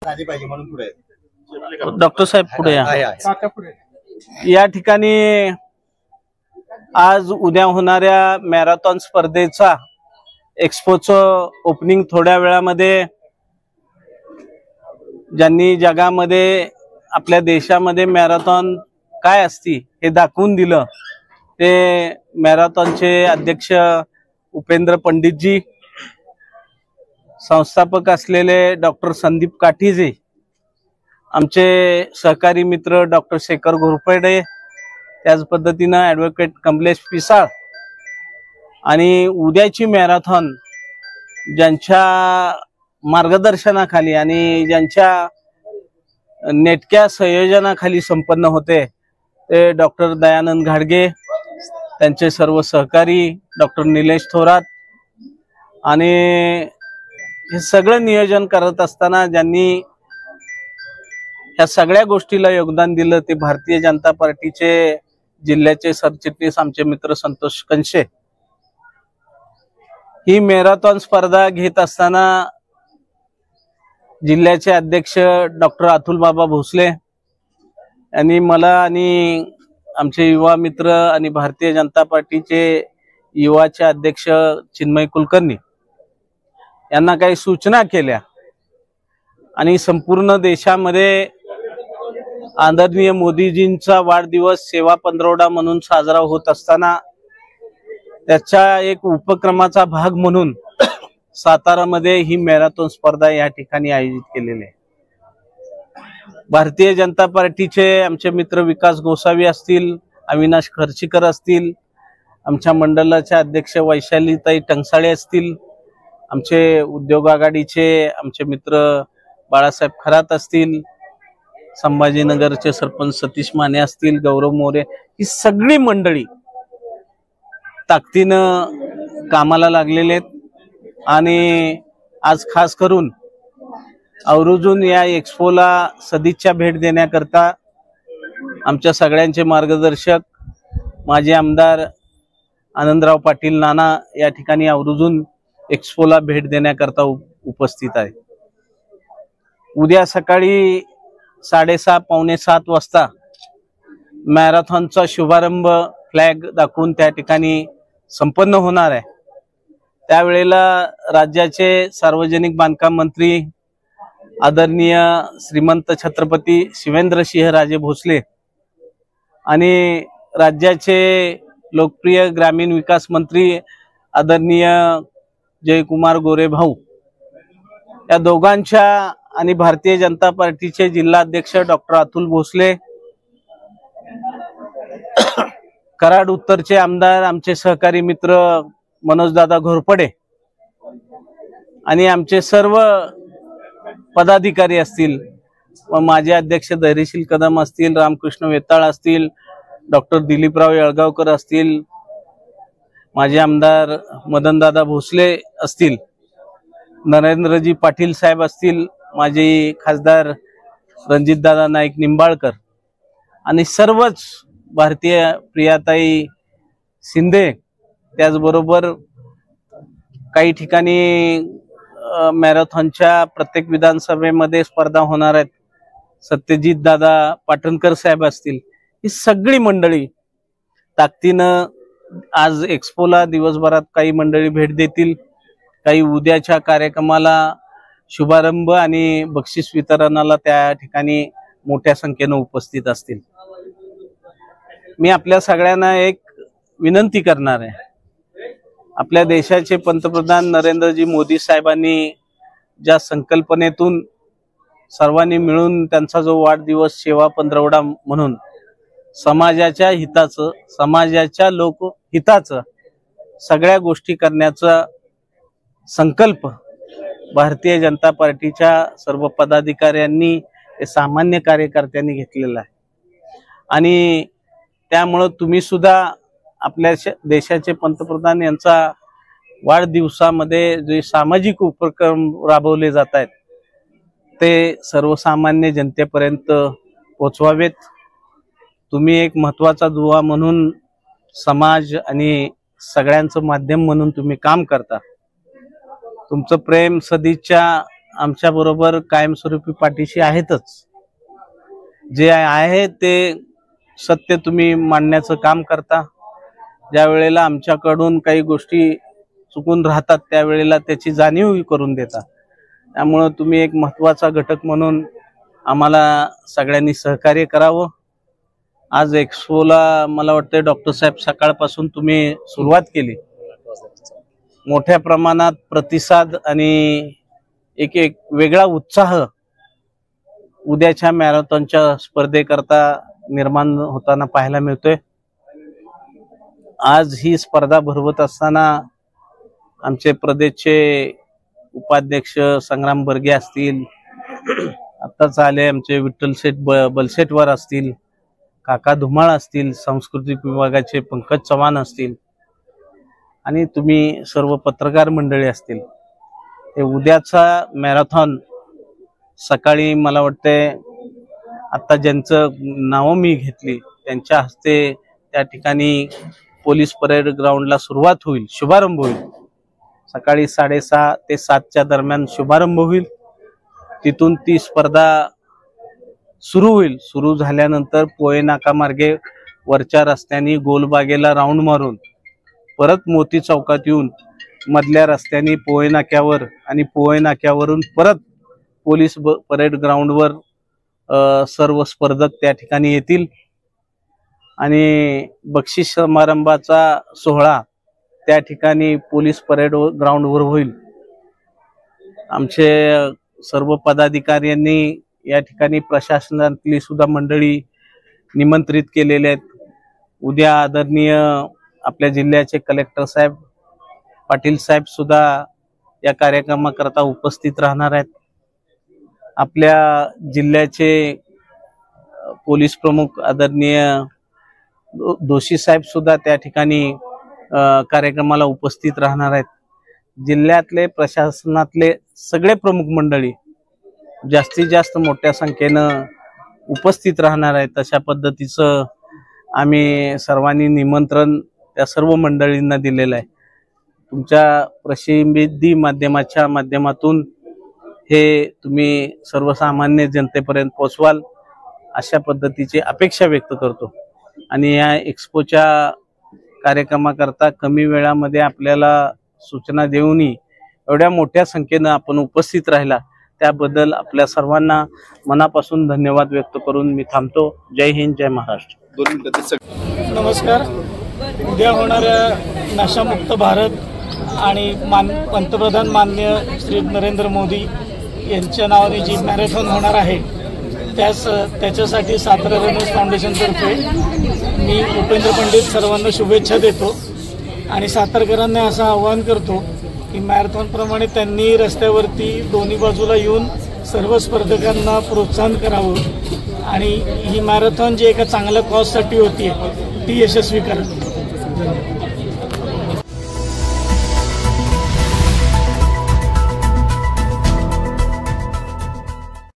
झाली पाहिजे म्हणून पुढे डॉक्टर साहेब पुढे या ठिकाणी आज उद्या होणाऱ्या मॅरेथॉन स्पर्धेचा एक्स्पोचं ओपनिंग थोड्या वेळामध्ये ज्यांनी जगामध्ये आपल्या देशामध्ये मॅरेथॉन काय असती हे दाखवून दिलं ते मॅरेथॉनचे अध्यक्ष उपेंद्र पंडितजी, संस्थापक असलेले डॉक्टर संदीप काठीजे, आमचे सहकारी मित्र डॉक्टर शेखर घोरपडे, त्याच पद्धतीनं ॲडव्होकेट कमलेश पिसाळ आणि उद्याची मॅरेथॉन ज्यांच्या मार्गदर्शनाखाली आणि ज्यांच्या नेटक्या संयोजनाखाली संपन्न होते ते डॉक्टर दयानंद घाडगे, त्यांचे सर्व सहकारी डॉक्टर निलेश थोरात आणि हे सगळं नियोजन करत असताना ज्यांनी या सगळ्या गोष्टीला योगदान दिलं ते भारतीय जनता पार्टीचे जिल्ह्याचे सरचिटणीस आमचे मित्र संतोष कंशे। ही मॅरेथॉन स्पर्धा घेत असताना जिल्ह्याचे अध्यक्ष डॉक्टर अतुल बाबा भोसले यांनी मला आणि आमचे युवा मित्र आणि भारतीय जनता पार्टीचे युवाचे अध्यक्ष चिन्मय कुलकर्णी यांना काही सूचना केल्या आणि संपूर्ण देशामध्ये आदरणीय मोदीजींचा वाढदिवस सेवा पंधरवडा म्हणून साजरा होत असताना त्याच्या एक उपक्रमाचा भाग म्हणून सातारामध्ये ही मॅरेथॉन स्पर्धा या ठिकाणी आयोजित केलेली आहे। भारतीय जनता पार्टीचे आमचे मित्र विकास गोसावी असतील, अविनाश खर्चीकर असतील, आमच्या मंडळाच्या अध्यक्ष वैशालीताई टंगसाळे असतील, आमचे उद्योग आघाडीचे आमचे मित्र बाळासाहेब खरात असतील, संभाजीनगरचे सरपंच सतीश माने असतील, गौरव मोरे, ही सगळी मंडळी ताकदीनं कामाला लागलेले आहेत आणि आज खास करून आवर्जून या एक्स्पोला सदिच्छा भेट देण्याकरता आमच्या सगळ्यांचे मार्गदर्शक माजी आमदार आनंदराव पाटील नाना या ठिकाणी आवर्जून एक्स्पोला भेट देण्याकरता उपस्थित आहे। उद्या सकाळी 6:30 पावणे 7 वाजता मॅरेथॉनचा शुभारंभ फ्लॅग दाखवून त्या ठिकाणी संपन्न होणार आहे। त्यावेळेला राज्याचे सार्वजनिक बांधकाम मंत्री आदरणीय श्रीमंत छत्रपती शिवेंद्रसिंहराजे भोसले आणि राज्याचे लोकप्रिय ग्रामीण विकास मंत्री आदरणीय जयकुमार गोरे भाऊ या दोघांच्या आणि भारतीय जनता पार्टीचे जिल्हा अध्यक्ष डॉक्टर अतुल भोसले, कराड उत्तरचे आमदार आमचे सहकारी मित्र मनोजदादा घोरपडे आणि आमचे सर्व पदाधिकारी असतील, माझे अध्यक्ष धैर्यशील कदम असतील, रामकृष्ण वेताळ असतील, डॉक्टर दिलीपराव येळगावकर असतील, माझे आमदार मदनदादा भोसले असतील, नरेंद्रजी पाटील साहेब असतील, माझे खासदार रणजितदादा नाईक निंबाळकर आणि सर्वच भारतीय प्रियाताई शिंदे, त्याचबरोबर काही ठिकाणी मॅरेथॉनच्या प्रत्येक विधानसभेमध्ये स्पर्धा होणार आहेत, सत्यजित दादा पाटणकर साहेब असतील, ही सगळी मंडळी ताकदीनं आज एक्स्पोला दिवसभरात काही मंडळी भेट देतील, काही उद्याच्या कार्यक्रमाला शुभारंभ आणि बक्षीस वितरणाला त्या ठिकाणी मोठ्या संख्येने उपस्थित असतील। मी आपल्या सगळ्यांना एक विनंती करणार आहे, आपल्या देशाचे पंतप्रधान नरेंद्रजी मोदी साहेबांनी ज्या संकल्पनेतून सर्वांनी मिळून त्यांचा जो वाढदिवस सेवा पंधरवडा म्हणून समाजाच्या हिताचं, समाजाच्या लोकहिताचं सगळ्या गोष्टी करण्याचा संकल्प भारतीय जनता पार्टीच्या सर्व पदाधिकाऱ्यांनी सामान्य कार्यकर्त्यांनी घेतलेला आहे आणि त्यामुळे तुम्ही सुद्धा आपल्या देशाचे पंतप्रधान यांचा वाढदिवसामध्ये जे सामाजिक उपक्रम राबवले जात आहेत ते सर्वसामान्य जनतेपर्यंत पोहोचवावेत। तुम्ही एक महत्त्वाचा दुवा म्हणून समाज आणि सगळ्यांचं माध्यम म्हणून तुम्ही काम करता। तुमचं प्रेम, सदिच्छा आमच्या बरोबर कायमस्वरूपी पाठीशी आहेतच. जे आहे ते सत्य तुम्ही मांडण्याचं काम करता. ज्या वेळेला आमच्याकडून काही गोष्टी चुकून राहतात त्यावेळेला त्याची जाणीव करून देता. त्यामुळे तुम्ही एक महत्त्वाचा घटक म्हणून आम्हाला सगळ्यांनी सहकार्य करावं. आज एक्सपोला मला वाटतं डॉक्टर साहेब सकाळपासून तुम्ही सुरुवात केली. मोठ्या प्रमाणात प्रतिसाद आणि एक वेगळा उत्साह उद्याच्या मॅरेथॉनच्या स्पर्धेकरता निर्माण होताना पाहायला मिळतोय. आज ही स्पर्धा भरवत असताना आमचे प्रदेशचे उपाध्यक्ष संग्राम बर्गे असतील, आत्ताच आले आमचे विठ्ठल शेठ बलसेटवर असतील, काका धुमाळ असतील, सांस्कृतिक विभागाचे पंकज चव्हाण असतील आणि तुम्ही सर्व पत्रकार मंडळी असतील. हे उद्याचा मॅरेथॉन सकाळी मला वाटते आता ज्यांचं नावं मी घेतली त्यांच्या हस्ते त्या ठिकाणी पोलीस परेड ग्राउंडला सुरुवात होईल, शुभारंभ होईल. सकाळी 6:30 ते 7च्या दरम्यान शुभारंभ होईल. तिथून ती स्पर्धा सुरू होईल. सुरू झाल्यानंतर पोहे नाका मार्गे वरच्या रस्त्याने गोलबागेला राऊंड मारून परत मोती चौकात येऊन मधल्या रस्त्याने पोहे नाक्यावर आणि पोहे नाक्यावरून परत पोलीस परेड ग्राउंडवर सर्व स्पर्धक त्या ठिकाणी येतील आणि बक्षीस समारंभाचा सोहळा त्या ठिकाणी पोलीस परेड ग्राउंडवर होईल. आमचे सर्व पदाधिकाऱ्यांनी या ठिकाणी प्रशासनातली सुद्धा मंडळी निमंत्रित केलेले आहेत. उद्या आदरणीय आपल्या जिल्ह्याचे कलेक्टर साहेब पाटील साहेब सुद्धा या कार्यक्रमाकरता उपस्थित राहणार आहेत. आपल्या जिल्ह्याचे पोलीस प्रमुख आदरणीय दोशी साहेब सुद्धा त्या ठिकाणी कार्यक्रमाला उपस्थित राहणार आहेत. जिल्ह्यातले प्रशासनातले सगळे प्रमुख मंडळी जास्तीत जास्त मोठ्या संख्येनं उपस्थित राहणार आहेत. अशा पद्धतीचं आम्ही सर्वांनी निमंत्रण त्या सर्व मंडळींना दिलेलं आहे. तुमच्या प्रसिद्धी माध्यमाच्या माध्यमातून हे तुम्ही सर्वसामान्य जनतेपर्यंत पोहोचवाल अशा पद्धतीची अपेक्षा व्यक्त करतो. आणि या एक्सपोच्या कार्यक्रमाकरता कमी वेळामध्ये आपल्याला सूचना देऊनही एवढ्या मोठ्या संख्येनं आपण उपस्थित राहिला त्याबद्दल आपल्या सर्वांना मनापासून धन्यवाद व्यक्त करून मी थांबतो. जय हिंद, जय महाराष्ट्र. नमस्कार. उद्या होणाऱ्या नशामुक्त भारत आणि पंतप्रधान माननीय श्री नरेंद्र मोदी यांच्या नावाने जी मॅरेथॉन होणार आहे त्याच्यासाठी सातारा रनर्स फाउंडेशनतर्फे मी उपेंद्र पंडित सर्वांना शुभेच्छा देतो आणि सातारकरांना असं आवाहन करतो की मॅरेथॉनप्रमाणे त्यांनी रस्त्यावरती दोन्ही बाजूला येऊन सर्व स्पर्धकांना प्रोत्साहन करावं आणि ही मॅरेथॉन जी एका चांगल्या कॉजसाठी होती ती यशस्वी करावी.